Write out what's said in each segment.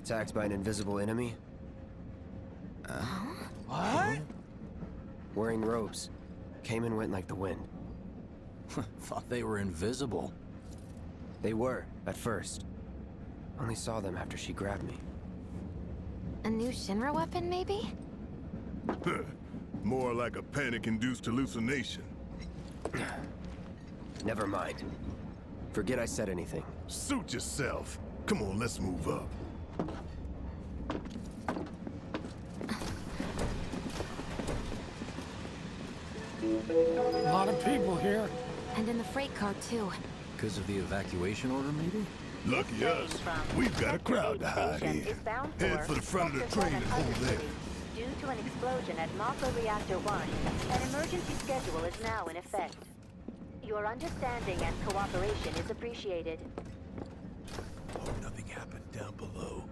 attacked by an invisible enemy. What? Wearing robes. Came and went like the wind. Thought they were invisible. They were, at first. Only saw them after she grabbed me. A new Shinra weapon, maybe? More like a panic-induced hallucination. Never mind. Forget I said anything. Suit yourself. Come on, let's move up. A lot of people here. And in the freight car, too. Because of the evacuation order, maybe? Lucky us. We've got a crowd to hide in. Head for the front of the train and hold there. Due to an explosion at Mako Reactor 1, an emergency schedule is now in effect. Your understanding and cooperation is appreciated. Hope nothing happened down below.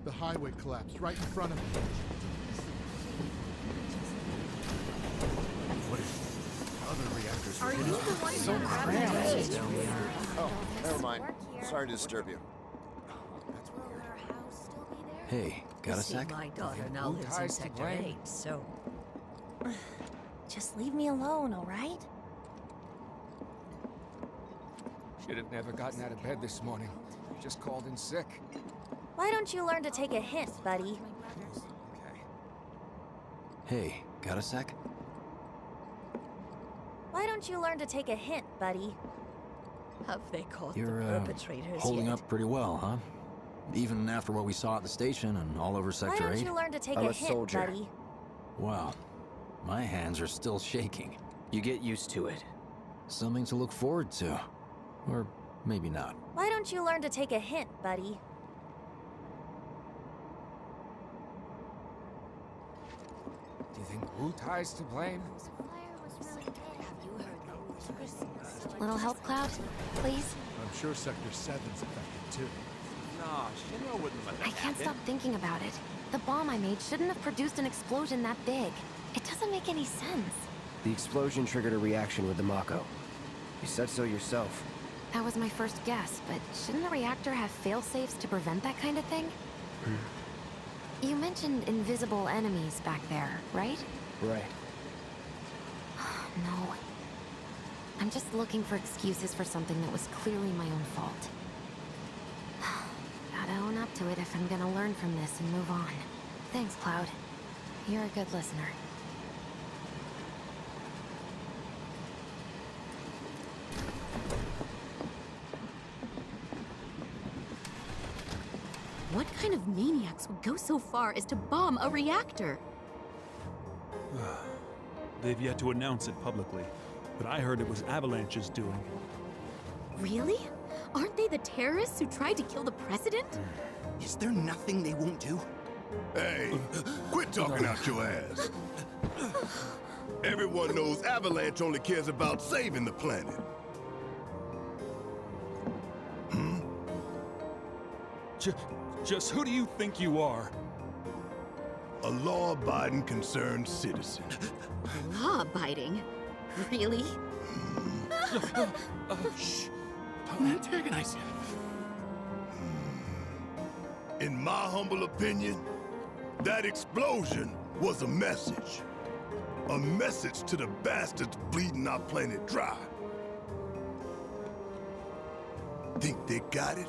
The highway collapsed right in front of me. What is other reactors? Are you the one So who grabbed cramped. the Oh, never mind. Sorry to disturb you. Hey, got a sec? My daughter now Who lives in ties to Sector blame? 8, so... Just leave me alone, all right? Should have never gotten out of bed this morning. Just called in sick. Why don't you learn to take a hint, buddy? Okay. Hey, got a sec? Why don't you learn to take a hint, buddy? Have they caught You're, the perpetrators holding yet? up pretty well, huh? Even after what we saw at the station and all over Why Sector don't 8? you learn to take I'm a a hint, soldier. buddy? Wow. My hands are still shaking. You get used to it. Something to look forward to. Or maybe not. Why don't you learn to take a hint, buddy? Do you think Wu Tai's to blame? Little help, Cloud? Please? I'm sure Sector 7's affected too. Nah, Shinra wouldn't let I can't stop thinking about it. The bomb I made shouldn't have produced an explosion that big. It doesn't make any sense. The explosion triggered a reaction with the Mako. You said so yourself. That was my first guess, but shouldn't the reactor have fail-safes to prevent that kind of thing? You mentioned invisible enemies back there, right? Right. No. I'm just looking for excuses for something that was clearly my own fault. Gotta own up to it if I'm gonna learn from this and move on. Thanks, Cloud. You're a good listener. What kind of maniacs would go so far as to bomb a reactor? They've yet to announce it publicly, but I heard it was Avalanche's doing. Really? Aren't they the terrorists who tried to kill the president? Is there nothing they won't do? Hey, quit talking out your ass. Everyone knows Avalanche only cares about saving the planet. Just who do you think you are? A law-abiding, concerned citizen. Law-abiding? Really? Shh. Don't antagonize him. In my humble opinion, that explosion was a message. A message to the bastards bleeding our planet dry. Think they got it?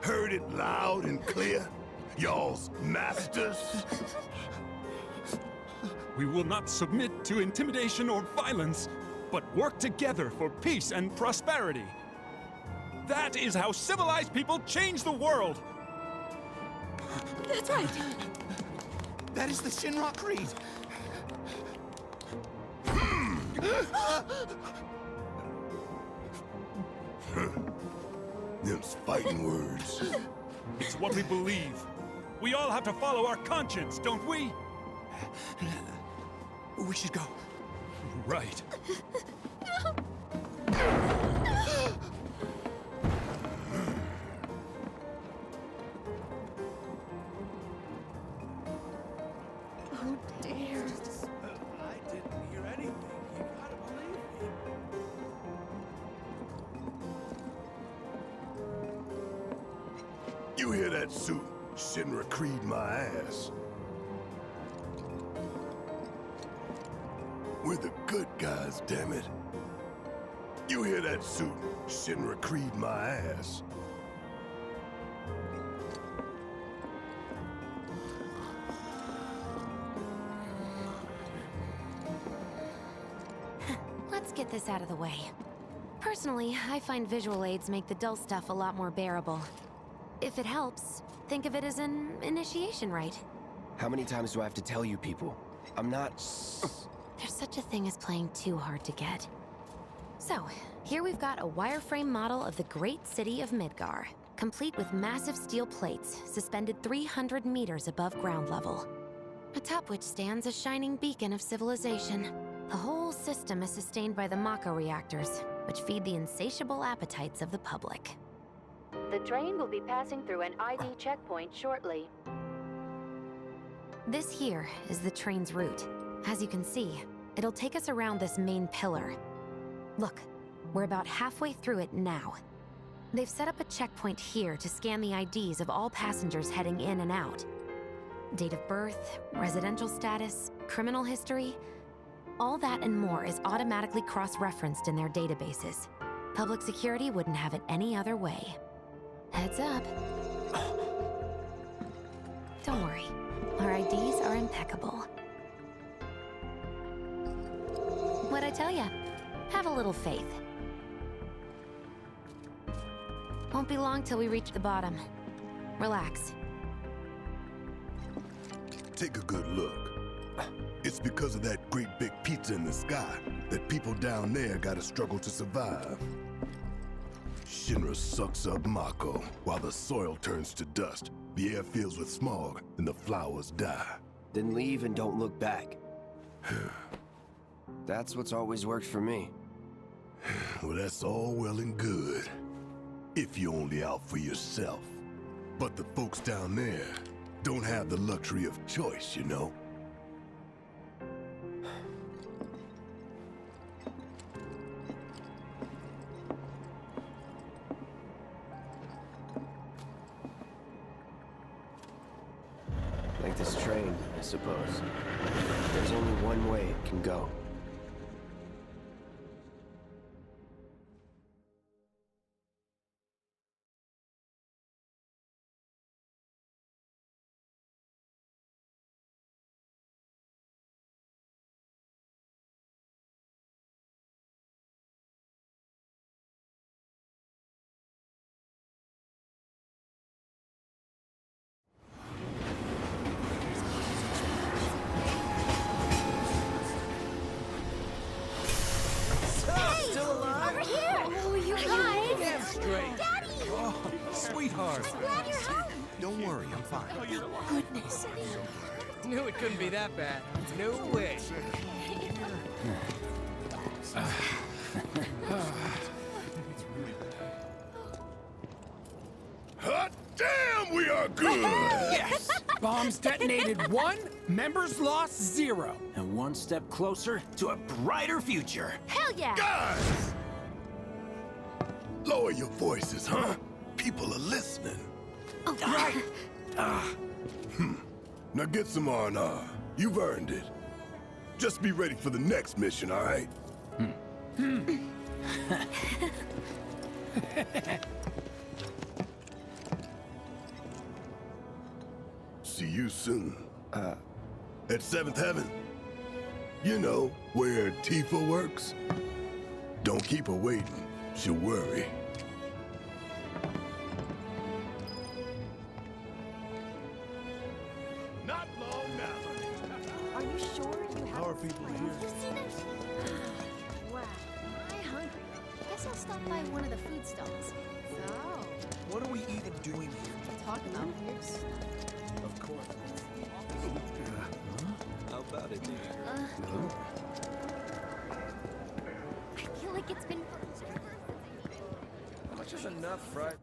Heard it loud and clear? Y'all's masters? We will not submit to intimidation or violence, but work together for peace and prosperity. That is how civilized people change the world. That's right. That is the Shinra Creed. Them's fighting words. It's what we believe. We all have to follow our conscience, don't we? We should go. Right. Oh, dear. I didn't hear anything. You gotta You hear that suit? Shinra Creed my ass. We're the good guys, damn it. You hear that suit? Shinra Creed my ass. Let's get this out of the way. Personally, I find visual aids make the dull stuff a lot more bearable. If it helps, think of it as an initiation rite. How many times do I have to tell you people? I'm not... There's such a thing as playing too hard to get. So, here we've got a wireframe model of the great city of Midgar, complete with massive steel plates suspended 300 meters above ground level, atop which stands a shining beacon of civilization. The whole system is sustained by the Mako reactors, which feed the insatiable appetites of the public. The train will be passing through an ID checkpoint shortly. This here is the train's route. As you can see, it'll take us around this main pillar. Look, we're about halfway through it now. They've set up a checkpoint here to scan the IDs of all passengers heading in and out. Date of birth, residential status, criminal history, all that and more is automatically cross-referenced in their databases. Public security wouldn't have it any other way. Heads up. Don't worry, our IDs are impeccable. What'd I tell ya? Have a little faith. Won't be long till we reach the bottom. Relax. Take a good look. It's because of that great big pizza in the sky that people down there gotta struggle to survive. Shinra sucks up Mako while the soil turns to dust, the air fills with smog, and the flowers die. Then leave and don't look back. That's what's always worked for me. Well, that's all well and good. If you're only out for yourself. But the folks down there don't have the luxury of choice, you know? Like this train, I suppose. There's only one way it can go. Sweetheart. Glad you're home. Don't worry, I'm fine. Goodness. Knew it couldn't be that bad. No way. Hot damn, we are good! Yes! Bombs detonated 1, members lost 0. And one step closer to a brighter future. Hell yeah! Guys! Lower your voices, huh? People are listening. Oh, right. Now get some R&R. You've earned it. Just be ready for the next mission, all right? See you soon. At 7th Heaven. You know, where Tifa works. Don't keep her waiting. She'll worry. Not long now. Are you sure you have... How are people here? You see this? Wow. I'm hungry. Guess I'll stop by one of the food stalls. So... What are we even doing here? Talk about weird stuff. Of course. How about it, I feel like it's been... How much is enough fried...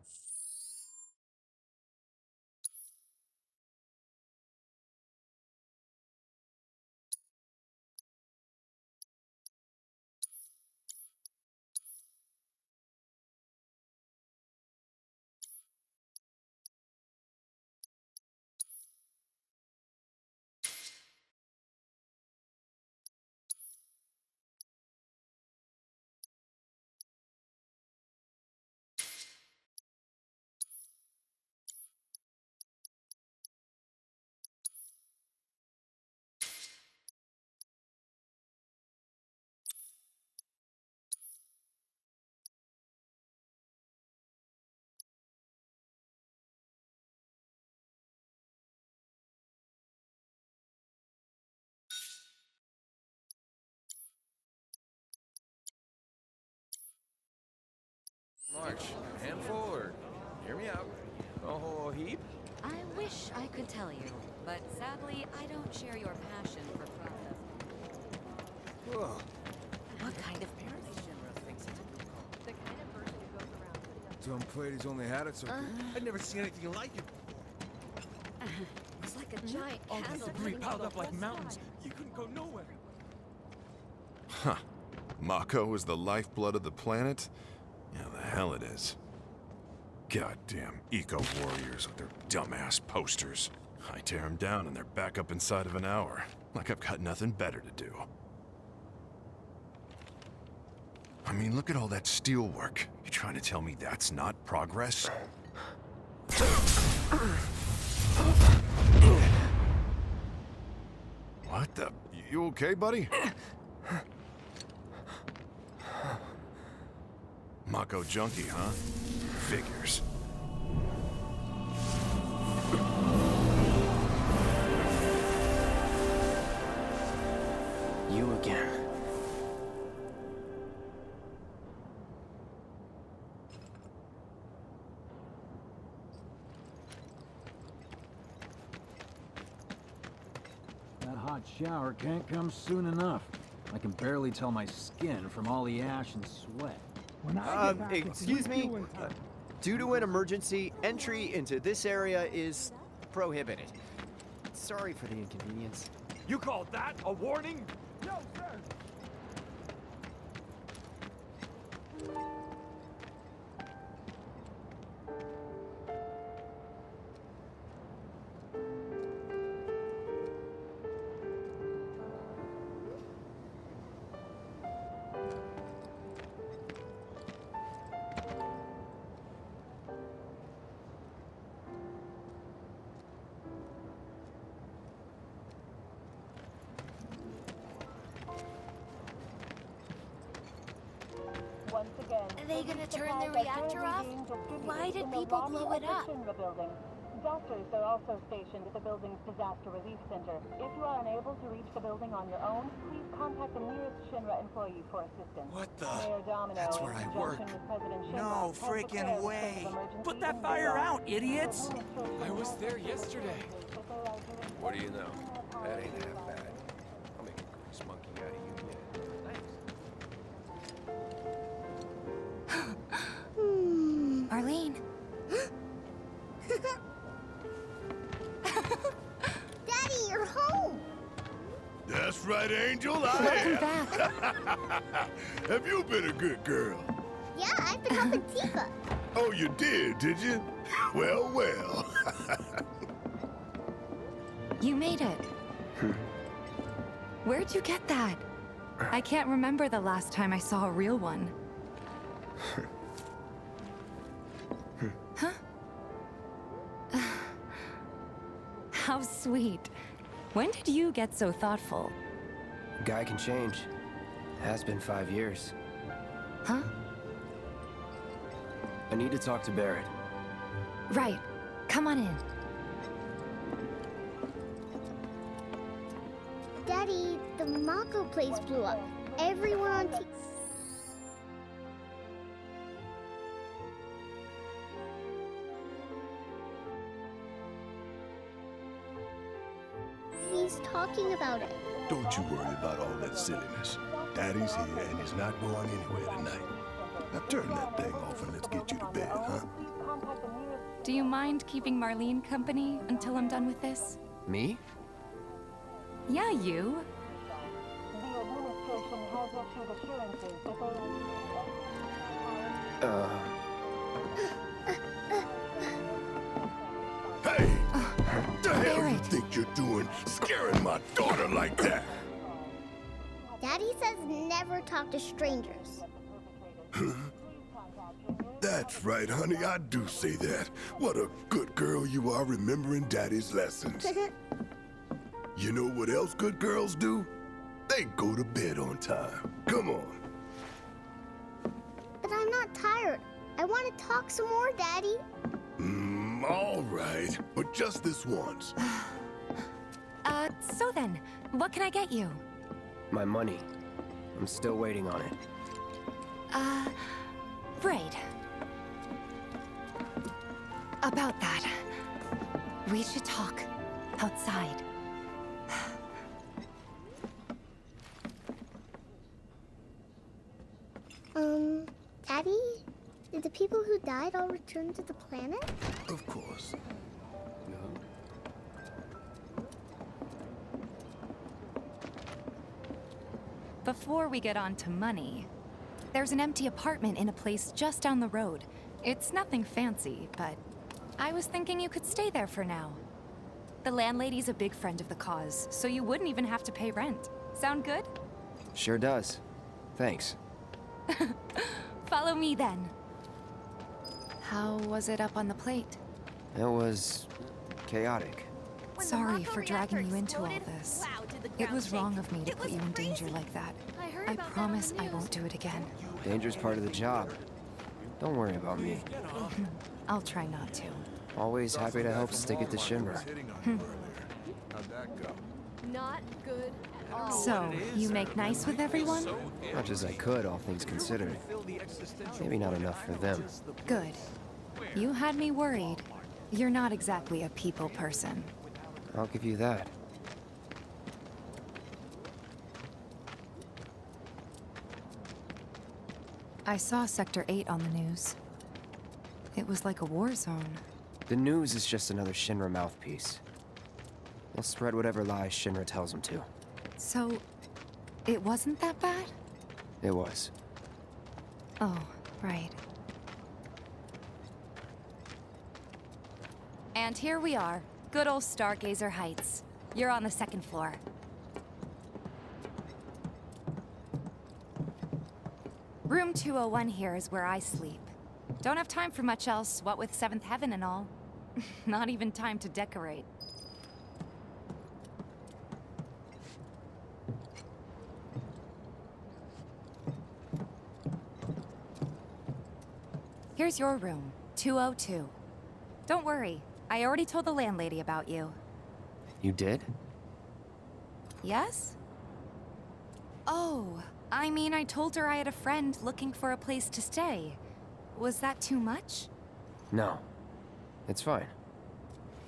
much? A handful, or hear me out? A whole heap? I wish I could tell you, but sadly, I don't share your passion for process. Whoa. What kind of parody? Dumb Platy's only had it so good. I'd never seen anything like it before. It's like a giant All that candle debris heading piled for up the like whole mountains. sky. You couldn't go nowhere. Huh. Mako is the lifeblood of the planet? Yeah, the hell it is. Goddamn eco-warriors with their dumbass posters. I tear them down and they're back up inside of an hour. Like I've got nothing better to do. I mean, look at all that steel work. You trying to tell me that's not progress? What the? You okay, buddy? Mako junkie, huh? Figures. You again. That hot shower can't come soon enough. I can barely tell my skin from all the ash and sweat. Excuse me? Due to an emergency, entry into this area is prohibited. Sorry for the inconvenience. You call that a warning? No, sir! Are they gonna turn the reactor off? Why did people blow it up? Doctors are also stationed at the building's disaster relief center. If you are unable to reach the building on your own, please contact the nearest Shinra employee for assistance. What the? Mayor Domino, That's where I work. No freaking way. Put that fire out, idiots! I was there yesterday. What do you know? That ain't half bad. I'll make a grease monkey out of you yet. Arlene. Daddy, you're home! That's right, Angel, I Welcome am. back. Have you been a good girl? Yeah, I've been helping Tifa. Oh, you did you? Well, well. You made it. Where'd you get that? I can't remember the last time I saw a real one. Huh? How sweet. When did you get so thoughtful? Guy can change. Has been 5 years. Huh? I need to talk to Barrett. Right. Come on in. Daddy, the Mako place blew up. Everyone on He's talking about it. Don't you worry about all that silliness. Daddy's here and he's not going anywhere tonight. Now turn that thing off and let's get you to bed, huh? Do you mind keeping Marlene company until I'm done with this? Me? Yeah, you. The administration has issued assurances that Hey! The hell you think you're doing, scaring my daughter like that? Daddy says never talk to strangers. That's right, honey, I do say that. What a good girl you are remembering Daddy's lessons. You know what else good girls do? They go to bed on time. Come on. But I'm not tired. I want to talk some more, Daddy. All right, but just this once. So then, what can I get you? My money. I'm still waiting on it. Right. About that, we should talk outside. Daddy? Did the people who died all return to the planet? Of course. Before we get on to money, there's an empty apartment in a place just down the road. It's nothing fancy, but I was thinking you could stay there for now. The landlady's a big friend of the cause, so you wouldn't even have to pay rent. Sound good? Sure does. Thanks. Follow me then. How was it up on the plate? It was chaotic. Sorry for dragging you into all this. It was wrong of me to put you in danger like that. I promise I won't do it again. Danger's part of the job. Don't worry about me. I'll try not to. Always happy to help stick it to Shinra. How'd that go? Not good at all. So, you make nice with everyone? Much as I could, all things considered. Maybe not enough for them. Good. You had me worried. You're not exactly a people person. I'll give you that. I saw Sector 8 on the news. It was like a war zone. The news is just another Shinra mouthpiece. They'll spread whatever lies Shinra tells them to. So, it wasn't that bad? It was. Oh, right. And here we are. Good old Stargazer Heights. You're on the second floor. Room 201 here is where I sleep. Don't have time for much else, what with 7th Heaven and all. Not even time to decorate. Here's your room, 202. Don't worry, I already told the landlady about you. You did? Yes? Oh, I mean, I told her I had a friend looking for a place to stay. Was that too much? No. It's fine.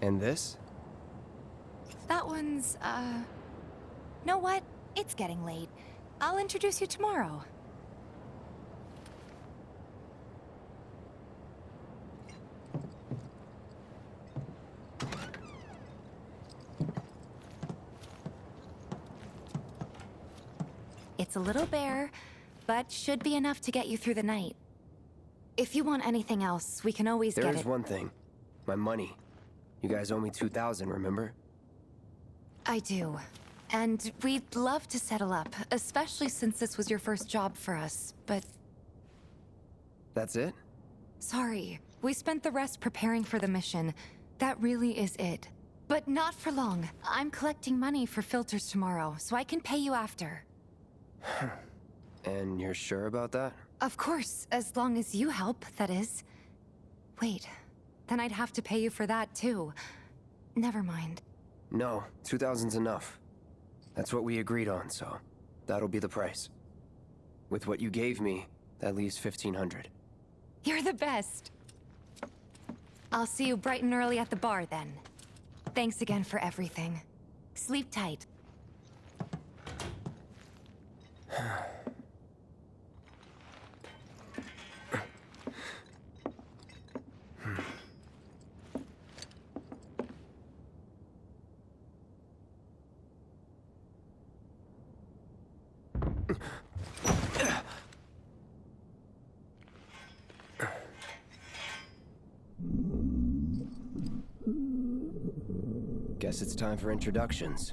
And this? That one's, know what? It's getting late. I'll introduce you tomorrow. It's a little bare, but should be enough to get you through the night. If you want anything else, we can always get it. There's one thing. My money. You guys owe me 2,000, remember? I do. And we'd love to settle up, especially since this was your first job for us, but... That's it? Sorry. We spent the rest preparing for the mission. That really is it. But not for long. I'm collecting money for filters tomorrow, so I can pay you after. And you're sure about that? Of course, as long as you help, that is. Wait, then I'd have to pay you for that too. Never mind. No, 2,000's enough. That's what we agreed on, so that'll be the price. With what you gave me, that leaves 1,500. You're the best. I'll see you bright and early at the bar then. Thanks again for everything. Sleep tight. Guess it's time for introductions.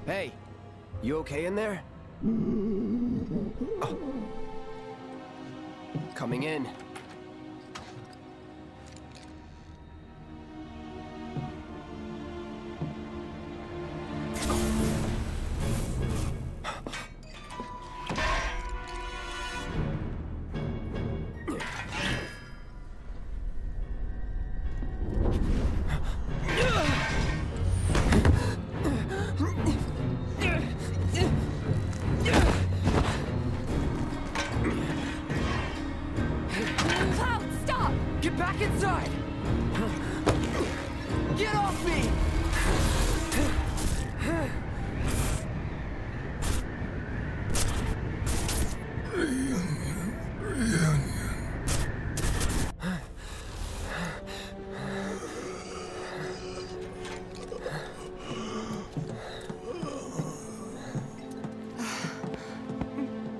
Hey, you okay in there? Oh. Coming in. Back inside! Get off me!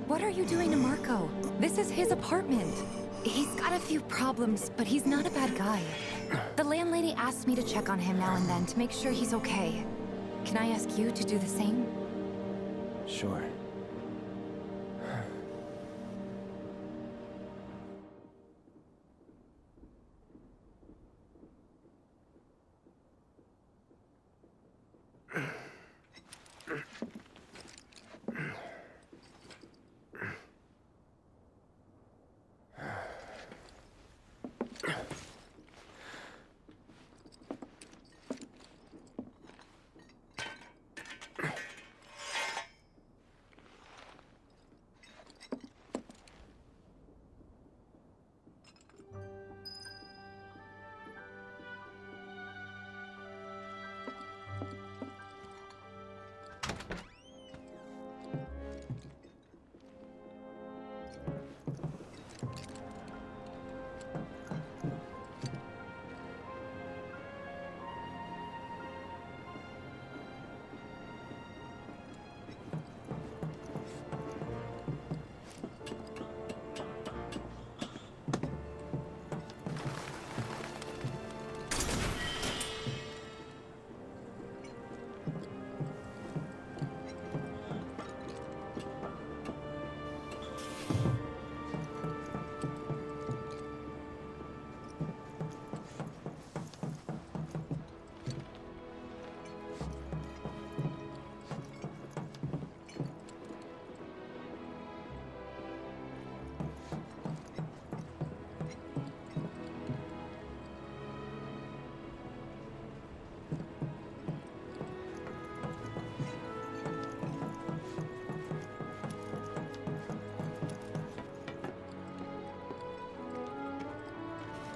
What are you doing to Marco? This is his apartment. He's got a few problems, but he's not a bad guy. The landlady asked me to check on him now and then to make sure he's okay. Can I ask you to do the same? Sure.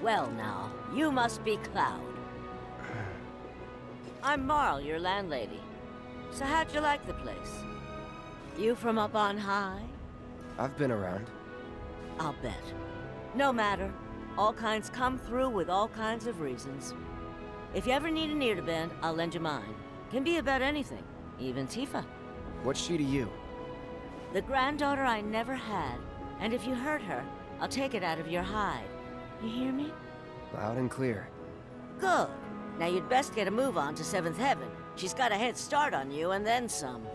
Well now, you must be Cloud. I'm Marl, your landlady. So how'd you like the place? You from up on high? I've been around. I'll bet. No matter. All kinds come through with all kinds of reasons. If you ever need an ear to bend, I'll lend you mine. Can be about anything, even Tifa. What's she to you? The granddaughter I never had, and if you hurt her, I'll take it out of your hide. You hear me? Loud and clear. Good. Now you'd best get a move on to 7th Heaven. She's got a head start on you, and then some.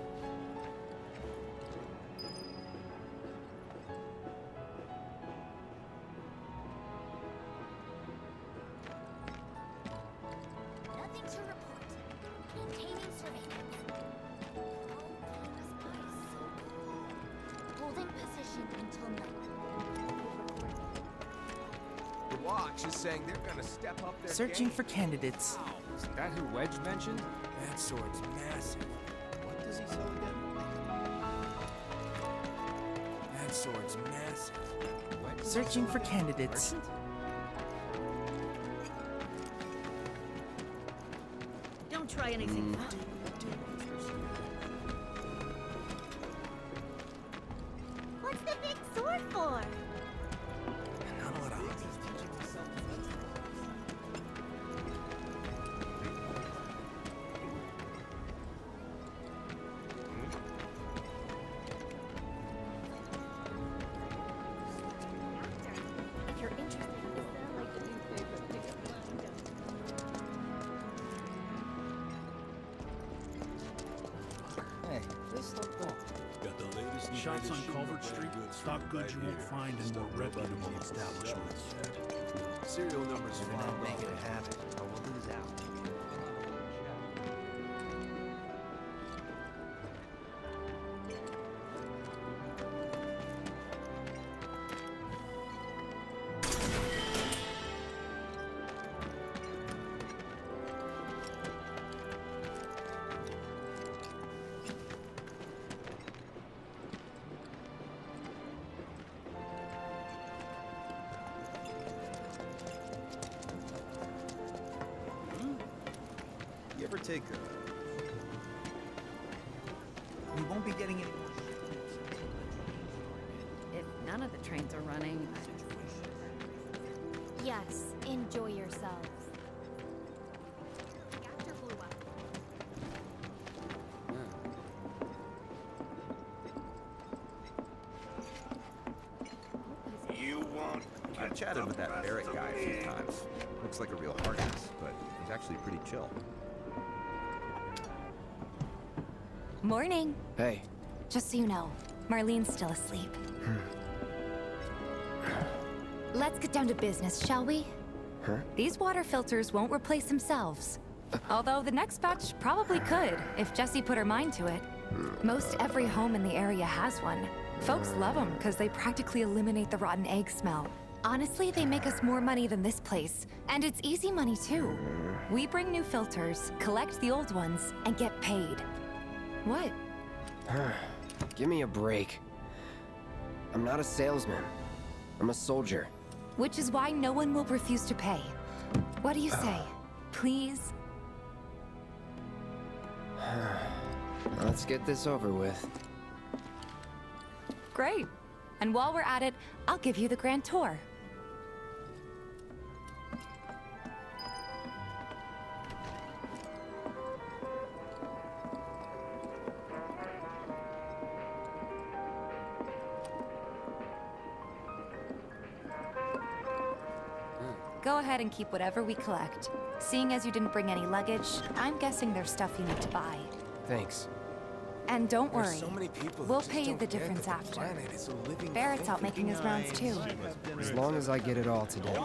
Nothing to report. Maintaining surveillance. Holding position until night. The Watch is saying they're gonna step up their Searching game. for candidates. Is that who Wedge mentioned? That sword's massive. What does he sell again? That sword's massive. Searching for candidates. Don't try anything. What's the big sword for? If you're interested, is that like the new favorite pickup line? Hey, this looks cool. Got the latest shots on Culvert Street. Stock goods you won't find in more reputable establishments. Serial numbers If we're not making a habit, or we'll lose out. take we won't be getting any more. If none of the trains are running, Yes, enjoy yourselves. You won't. I've chatted with that Barrett guy a few times. Looks like a real hard ass, but he's actually pretty chill. Morning. Hey. Just so you know, Marlene's still asleep. Let's get down to business, shall we? Huh? These water filters won't replace themselves. Although the next batch probably could, if Jessie put her mind to it. Most every home in the area has one. Folks love them because they practically eliminate the rotten egg smell. Honestly, they make us more money than this place. And it's easy money, too. We bring new filters, collect the old ones, and get paid. What? Give me a break. I'm not a salesman. I'm a soldier. Which is why no one will refuse to pay. What do you say? Please? Let's get this over with. Great. And while we're at it, I'll give you the grand tour. Go ahead and keep whatever we collect. Seeing as you didn't bring any luggage, I'm guessing there's stuff you need to buy. Thanks. And don't worry, There's so many people we'll that pay you just the don't get difference that the after. planet is a living Barrett's out making his rounds too. As long as I get it all today.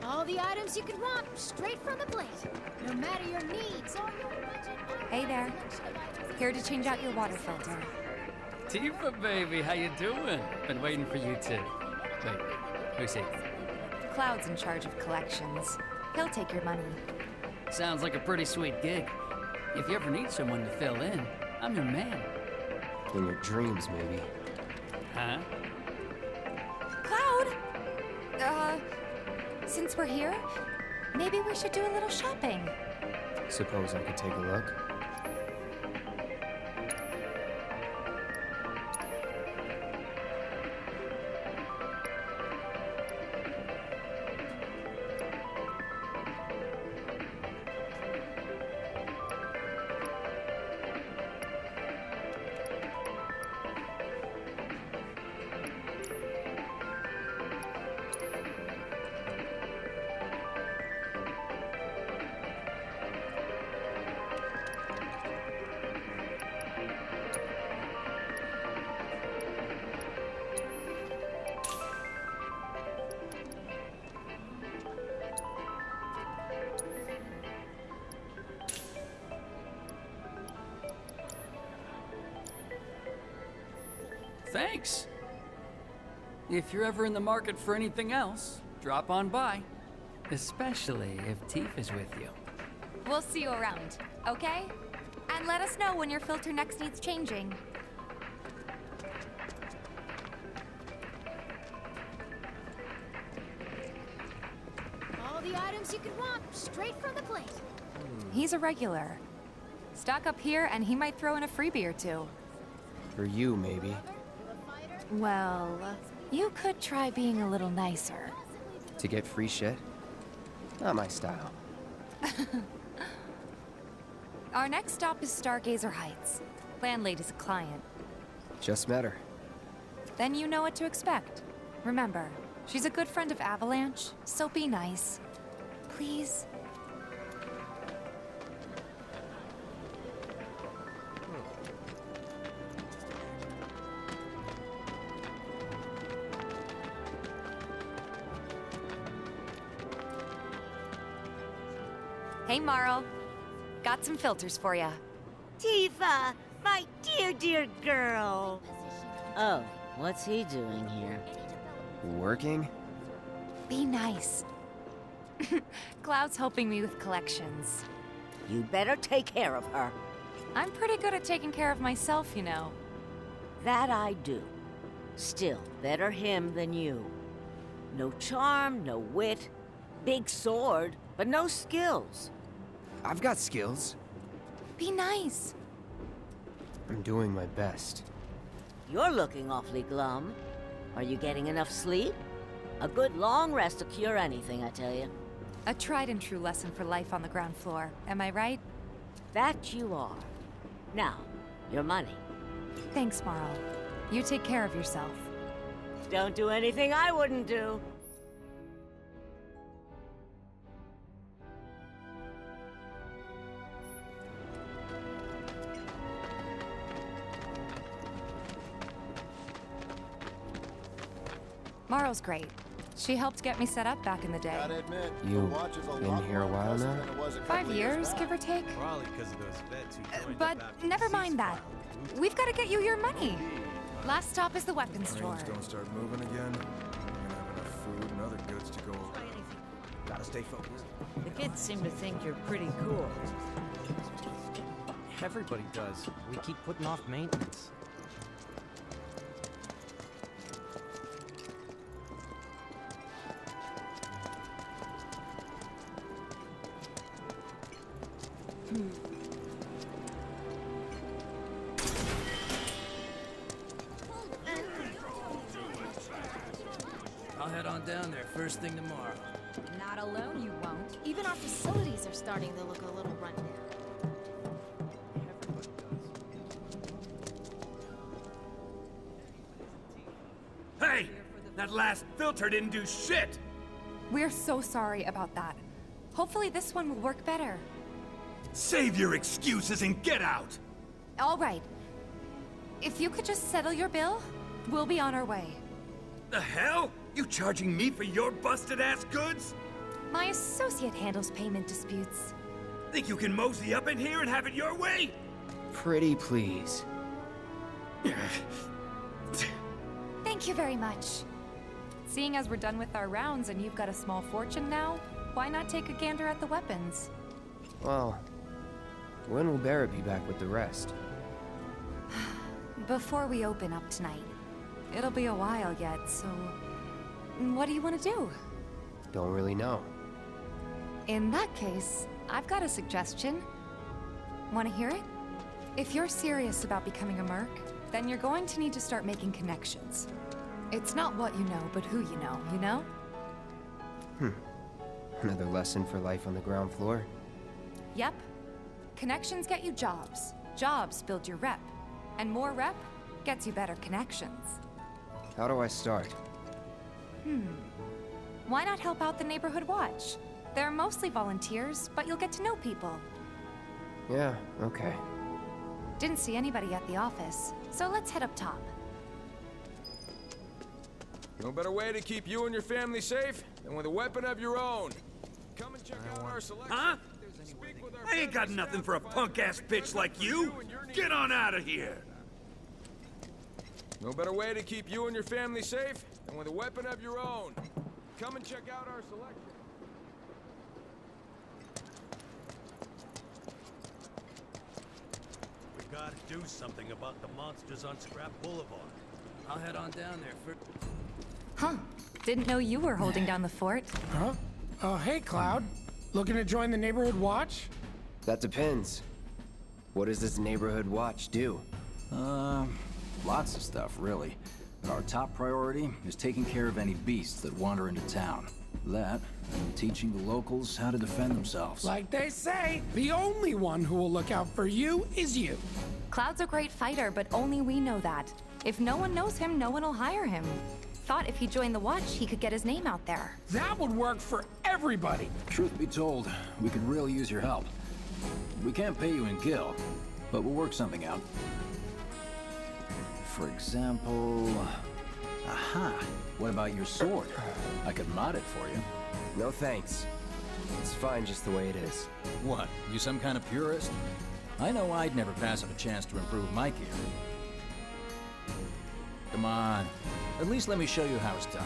All the items you could want, straight from the plate. No matter your needs or your budget. Hey there. Here to change out your water filter. Tifa, baby, how you doing? Been waiting for you too. Wait, who's he? Cloud's in charge of collections. He'll take your money. Sounds like a pretty sweet gig. If you ever need someone to fill in, I'm your man. In your dreams, maybe. Huh? Cloud! Since we're here, maybe we should do a little shopping. Suppose I could take a look? Thanks. If you're ever in the market for anything else, drop on by. Especially if Tifa's with you. We'll see you around, okay? And let us know when your filter next needs changing. All the items you could want, straight from the plate. He's a regular. Stock up here and he might throw in a freebie or two. For you, maybe. Well, you could try being a little nicer. To get free shit? Not my style. Our next stop is Stargazer Heights. Landlady's a client. Just met her. Then you know what to expect. Remember, she's a good friend of Avalanche, so be nice. Please? Hey, Marl. Got some filters for ya. Tifa, my dear, dear girl. Oh, what's he doing here? Working? Be nice. Cloud's helping me with collections. You better take care of her. I'm pretty good at taking care of myself, you know. That I do. Still, better him than you. No charm, no wit. Big sword, but no skills. I've got skills. Be nice. I'm doing my best. You're looking awfully glum. Are you getting enough sleep? A good long rest will cure anything, I tell you. A tried and true lesson for life on the ground floor, am I right? That you are. Now, your money. Thanks, Marl. You take care of yourself. Don't do anything I wouldn't do. Marl's great. She helped get me set up back in the day. You been here a while now? 5 years, give or take. Probably because of those vets who joined But never mind that. We've got to get you your money. Last stop is the weapons store. Don't start moving again. We're gonna have enough food and other goods to go around. Gotta stay focused. The kids seem to think you're pretty cool. Everybody does. We keep putting off maintenance. I'll head on down there first thing tomorrow. Not alone, you won't. Even our facilities are starting to look a little run down. Hey! That last filter didn't do shit! We're so sorry about that. Hopefully this one will work better. Save your excuses and get out! All right. If you could just settle your bill, we'll be on our way. The hell? You charging me for your busted-ass goods? My associate handles payment disputes. Think you can mosey up in here and have it your way? Pretty please. Thank you very much. Seeing as we're done with our rounds and you've got a small fortune now, why not take a gander at the weapons? Well, when will Barrett be back with the rest? Before we open up tonight. It'll be a while yet, so... what do you want to do? Don't really know. In that case, I've got a suggestion. Want to hear it? If you're serious about becoming a merc, then you're going to need to start making connections. It's not what you know, but who you know, you know? Another lesson for life on the ground floor? Yep. Connections get you jobs. Jobs build your rep. And more rep gets you better connections. How do I start? Why not help out the Neighborhood Watch? They're mostly volunteers, but you'll get to know people. Yeah, okay. Didn't see anybody at the office, so let's head up top. No better way to keep you and your family safe than with a weapon of your own. Come and check out our selection. Huh? I ain't got nothing for a punk-ass bitch like you! Get on out of here! No better way to keep you and your family safe than with a weapon of your own. Come and check out our selection. We gotta do something about the monsters on Scrap Boulevard. I'll head on down there first. Huh. Didn't know you were holding down the fort. Huh? Oh, hey, Cloud. Looking to join the Neighborhood Watch? That depends. What does this Neighborhood Watch do? Lots of stuff, really. But our top priority is taking care of any beasts that wander into town. That, and teaching the locals how to defend themselves. Like they say, the only one who will look out for you is you. Cloud's a great fighter, but only we know that. If no one knows him, no one will hire him. Thought if he joined the Watch, he could get his name out there. That would work for everybody. Truth be told, we could really use your help. We can't pay you in gil, but we'll work something out. For example... Aha! What about your sword? I could mod it for you. No thanks. It's fine just the way it is. What? You some kind of purist? I know I'd never pass up a chance to improve my gear. Come on. At least let me show you how it's done.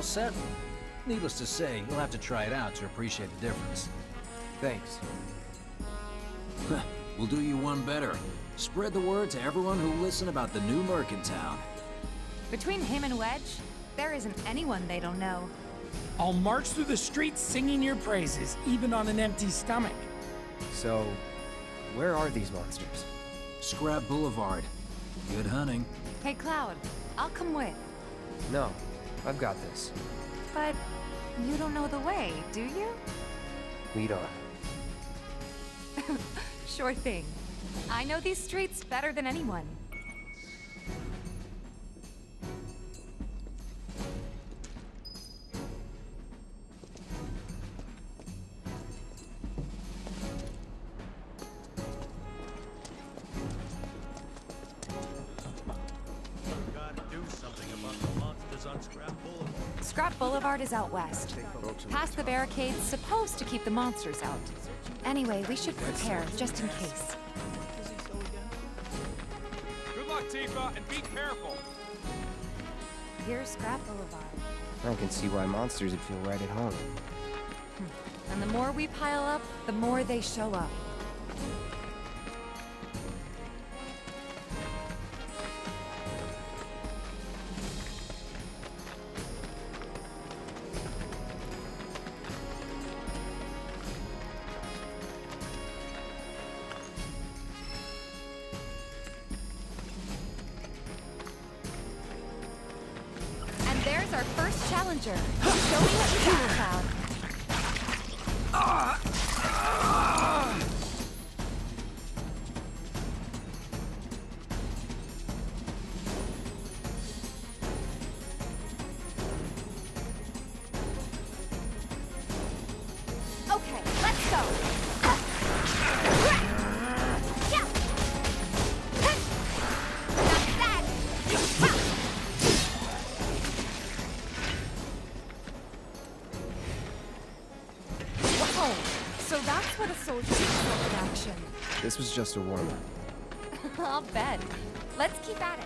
all set? Needless to say, you'll have to try it out to appreciate the difference. Thanks. We'll do you one better. Spread the word to everyone who'll listen about the new Merc in town. Between him and Wedge, there isn't anyone they don't know. I'll march through the streets singing your praises, even on an empty stomach. So, where are these monsters? Scrap Boulevard. Good hunting. Hey, Cloud, I'll come with. No, I've got this. But you don't know the way, do you? Lead on. Sure thing. I know these streets better than anyone. Scrap Boulevard is out west. Past the barricades, supposed to keep the monsters out. Anyway, we should prepare, just in case. Good luck, Tifa, and be careful. Here's Scrap Boulevard. I can see why monsters would feel right at home. And the more we pile up, the more they show up. There's our first challenger. Show me what you got, Cloud. Okay, let's go. So that's what a soldier is in action. This was just a warm-up. I'll bet. Let's keep at it.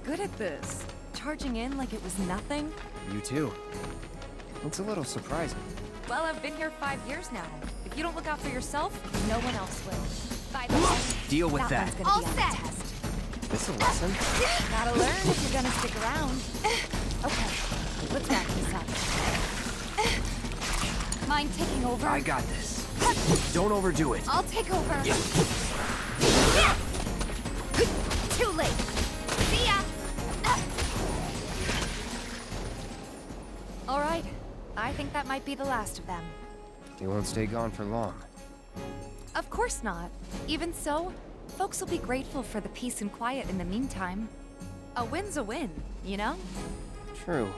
Good at this. Charging in like it was nothing. You too. It's a little surprising. Well, I've been here 5 years now. If you don't look out for yourself, no one else will. By the way, deal with that. One's gonna be on the test. This a lesson? Gotta learn if you're gonna stick around. Okay, let's wrap this up. Mind taking over? I got this. Don't overdo it. I'll take over. Too late. See ya. All right. I think that might be the last of them. They won't stay gone for long. Of course not. Even so, folks will be grateful for the peace and quiet in the meantime. A win's a win, you know? True.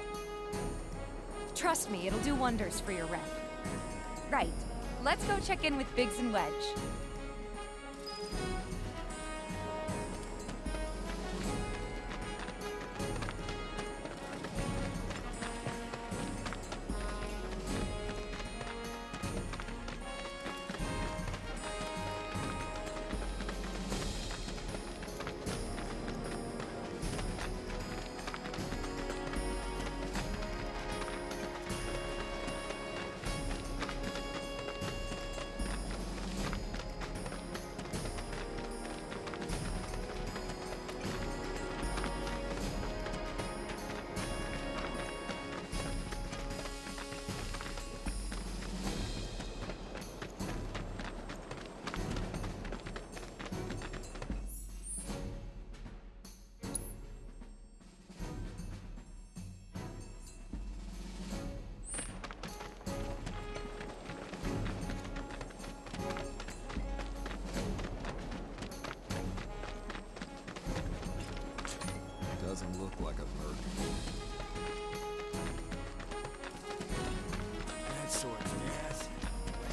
Trust me, it'll do wonders for your rep. Right. Let's go check in with Biggs and Wedge.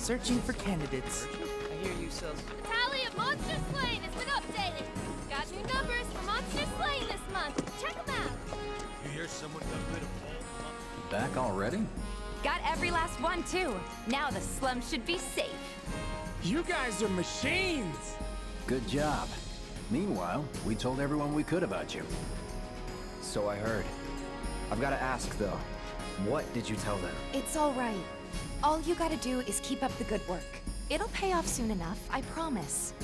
Searching for candidates. I hear you sell. The tally of monster slain has been updated. Got new numbers for monster slain this month. Check them out. You hear someone got rid of all? Back already? Got every last one, too. Now the slum should be safe. You guys are machines! Good job. Meanwhile, we told everyone we could about you. So I heard. I've got to ask, though. What did you tell them? It's all right. All you gotta do is keep up the good work. It'll pay off soon enough, I promise.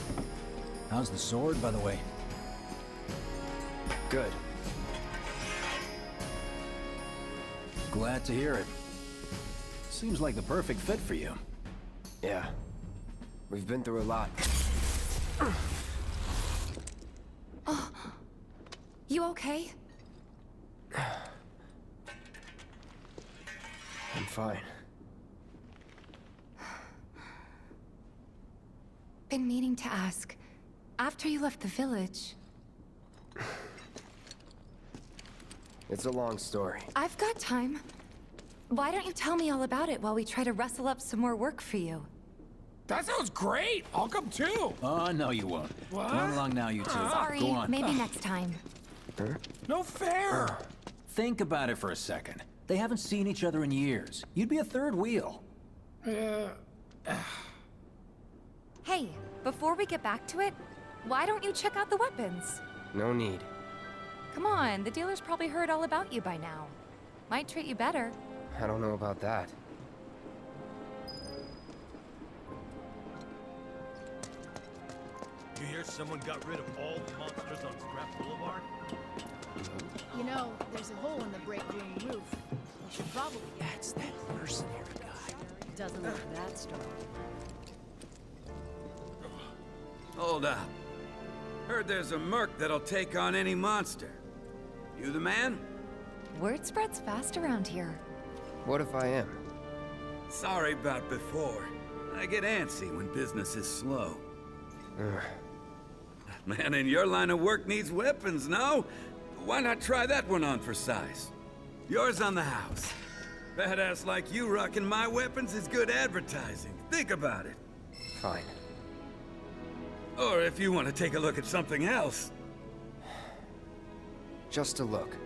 How's the sword, by the way? Good. Glad to hear it. Seems like the perfect fit for you. Yeah. We've been through a lot. Oh. You okay? I'm fine. Been meaning to ask. After you left the village... It's a long story. I've got time. Why don't you tell me all about it while we try to rustle up some more work for you? That sounds great! I'll come too! Oh, no you won't. What? Run along now, you two. Sorry, Go on. maybe next time. Huh? No fair! Think about it for a second. They haven't seen each other in years. You'd be a third wheel. Hey, before we get back to it, why don't you check out the weapons? No need. Come on, the dealer's probably heard all about you by now. Might treat you better. I don't know about that. You hear someone got rid of all the monsters on Scrap Boulevard? You know, there's a hole in the break room roof. You should probably... That's that mercenary guy. Doesn't look that strong. Hold up. Heard there's a merc that'll take on any monster. You the man? Word spreads fast around here. What if I am? Sorry about before. I get antsy when business is slow. Man in your line of work needs weapons, no? Why not try that one on for size? Yours on the house. Badass like you rocking my weapons is good advertising. Think about it. Fine. Or if you want to take a look at something else. Just a look.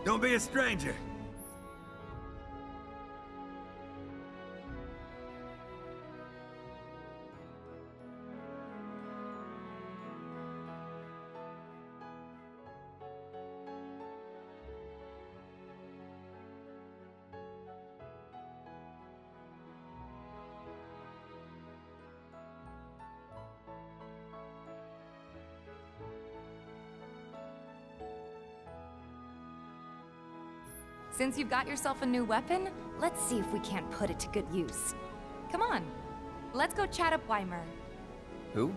Don't be a stranger. Since you've got yourself a new weapon, let's see if we can't put it to good use. Come on, let's go chat up Weimer. Who?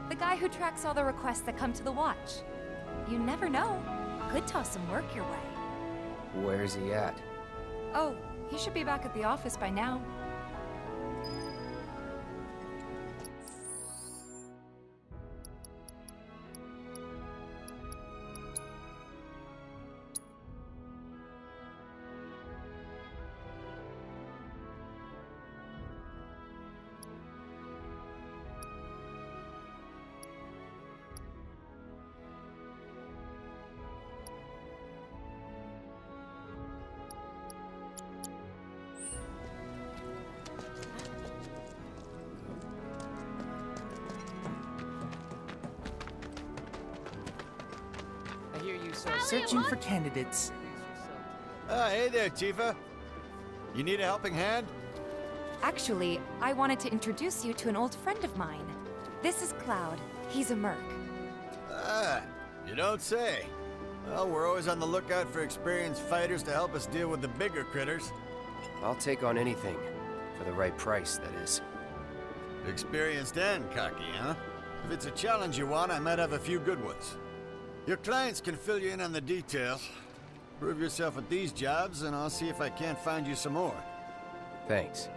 The guy who tracks all the requests that come to the watch. You never know. Could toss some work your way. Where's he at? Oh, he should be back at the office by now. Searching for candidates. Hey there, Tifa. You need a helping hand? Actually, I wanted to introduce you to an old friend of mine. This is Cloud. He's a merc. You don't say. Well, we're always on the lookout for experienced fighters to help us deal with the bigger critters. I'll take on anything. For the right price, that is. Experienced and cocky, huh? If it's a challenge you want, I might have a few good ones. Your clients can fill you in on the details. Prove yourself at these jobs, and I'll see if I can't find you some more. Thanks.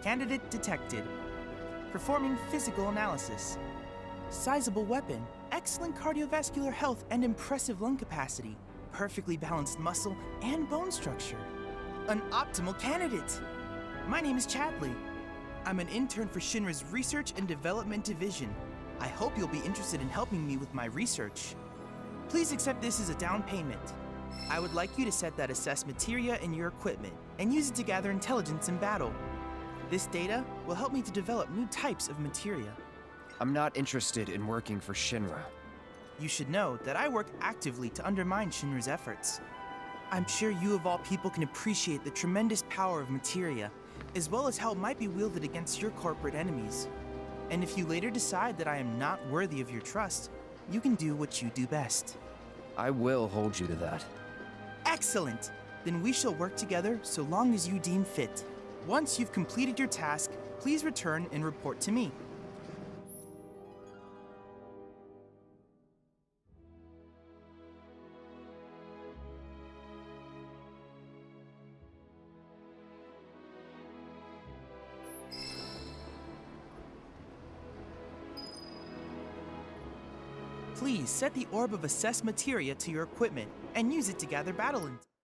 Candidate detected. Performing physical analysis. Sizable weapon, excellent cardiovascular health and impressive lung capacity, perfectly balanced muscle and bone structure. An optimal candidate! My name is Chadley. I'm an intern for Shinra's Research and Development Division. I hope you'll be interested in helping me with my research. Please accept this as a down payment. I would like you to set that assess materia in your equipment and use it to gather intelligence in battle. This data will help me to develop new types of materia. I'm not interested in working for Shinra. You should know that I work actively to undermine Shinra's efforts. I'm sure you of all people can appreciate the tremendous power of materia, as well as how it might be wielded against your corporate enemies. And if you later decide that I am not worthy of your trust, you can do what you do best. I will hold you to that. Excellent! Then we shall work together so long as you deem fit. Once you've completed your task, please return and report to me. Please set the orb of assess materia to your equipment and use it to gather battle intel.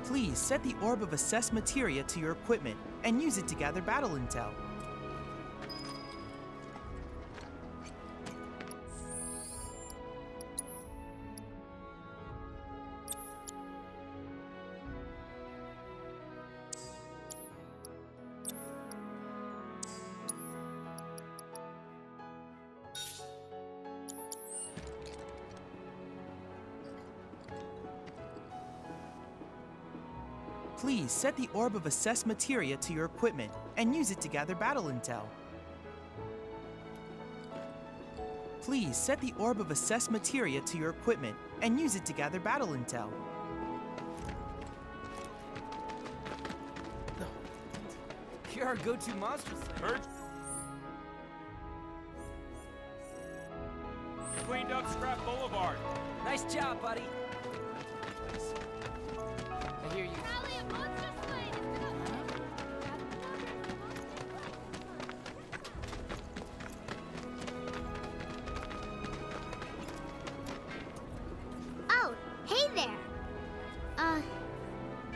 Please set the orb of assess materia to your equipment and use it to gather battle intel. Please set the orb of assess materia to your equipment and use it to gather battle intel. Please set the orb of assess materia to your equipment and use it to gather battle intel. You're our go-to monster slayer. Cleaned up Scrap Boulevard. Nice job, buddy. I hear you. Oh, hey there.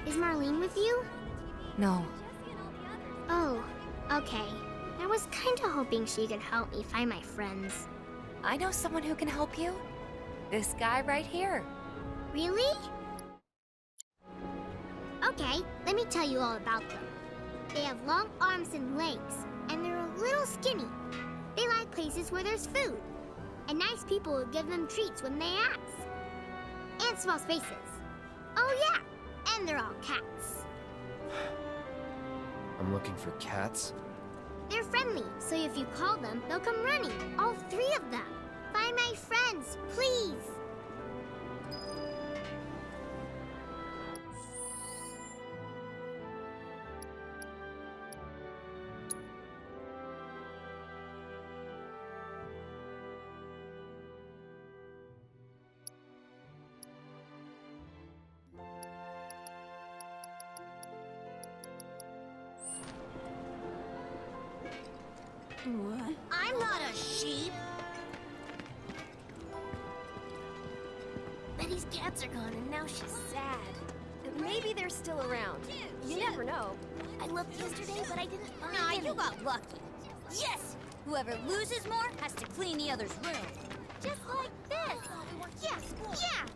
Is Marlene with you? No. Oh, okay. I was kinda hoping she could help me find my friends. I know someone who can help you. This guy right here. Really? Okay, let me tell you all about them. They have long arms and legs, and they're a little skinny. They like places where there's food, and nice people will give them treats when they ask. And small spaces. Oh yeah, and they're all cats. I'm looking for cats? They're friendly, so if you call them, they'll come running. All 3 of them. Find my friends, please. What? I'm not a sheep. Betty's cats are gone, and now she's sad. Maybe they're still around. You never know. I looked yesterday, but I didn't find any. You got lucky. Yes! Whoever loses more has to clean the other's room. Just like this. Yes, yeah.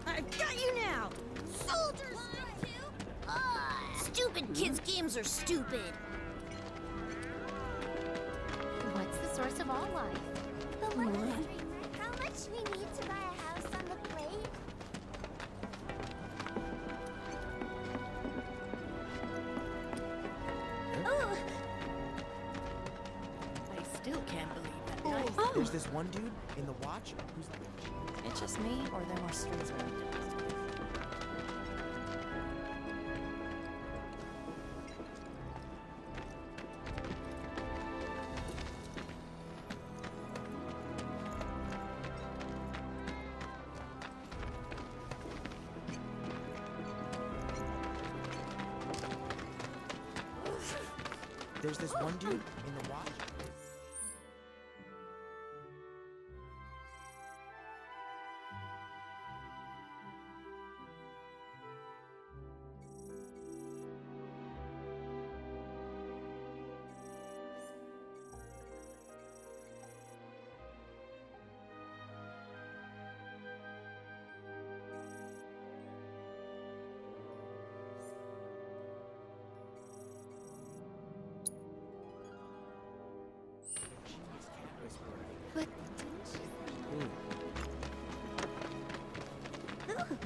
I got you now! Soldiers! Stupid kids' games are stupid. What's the source of all life? The life. How much we need to buy a house on the plate? Oh. I still can't believe that. Oh. There's this one dude in the watch who's... It's just me, or there more streets around? There's this one dude in the watch.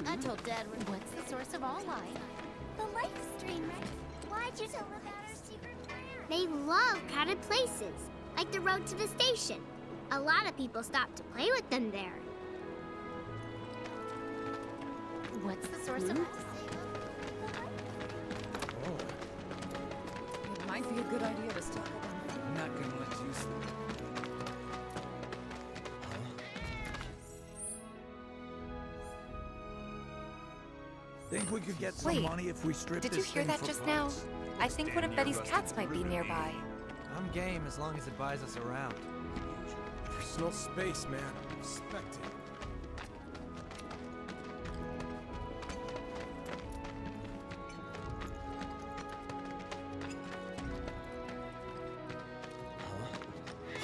I told Dad What's the source of all life? the life stream, right? Why'd you tell about our secret plan? They love crowded places, like the road to the station. A lot of people stop to play with them there. What's the source of It might be a good idea to stop it. I'm not gonna let you sleep. Think we could get some Wait, money if we strip did this you hear thing that for just now? parts? I think one of Betty's cats might be nearby. I'm game as long as it buys us around. Personal space, man. Respect it.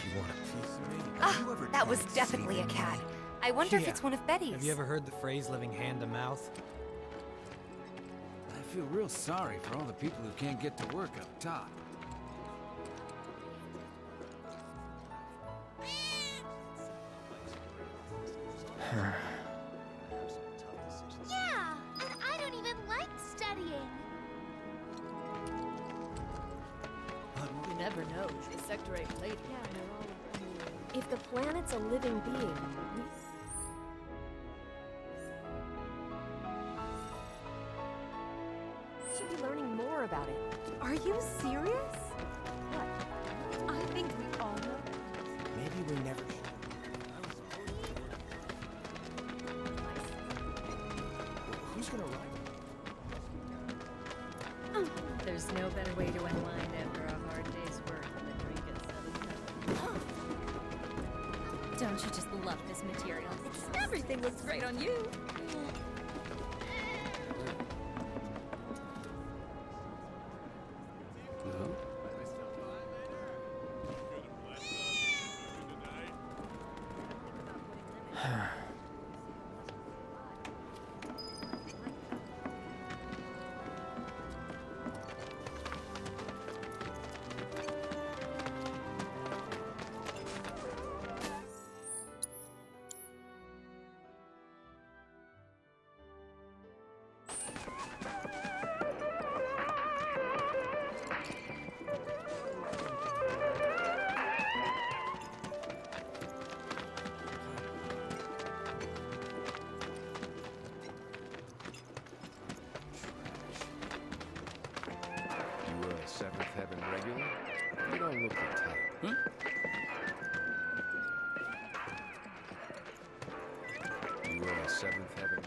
You want a piece of me? Ah, that was definitely a cat. I wonder if Yeah. it's one of Betty's. Have you ever heard the phrase living hand to mouth? I feel real sorry for all the people who can't get to work up top. Yeah, and I don't even like studying. You never know. The Sector 8 lady. If the planet's a living being, we should be learning more about it. Are you serious? What? I think we all know. Maybe we never should. Who's gonna ride? There's no better way to unwind after a hard day's work than a drink at 7. Don't you just love this material? Everything looks great on you. You a Seventh Heaven regular? You don't look the type. You a Seventh Heaven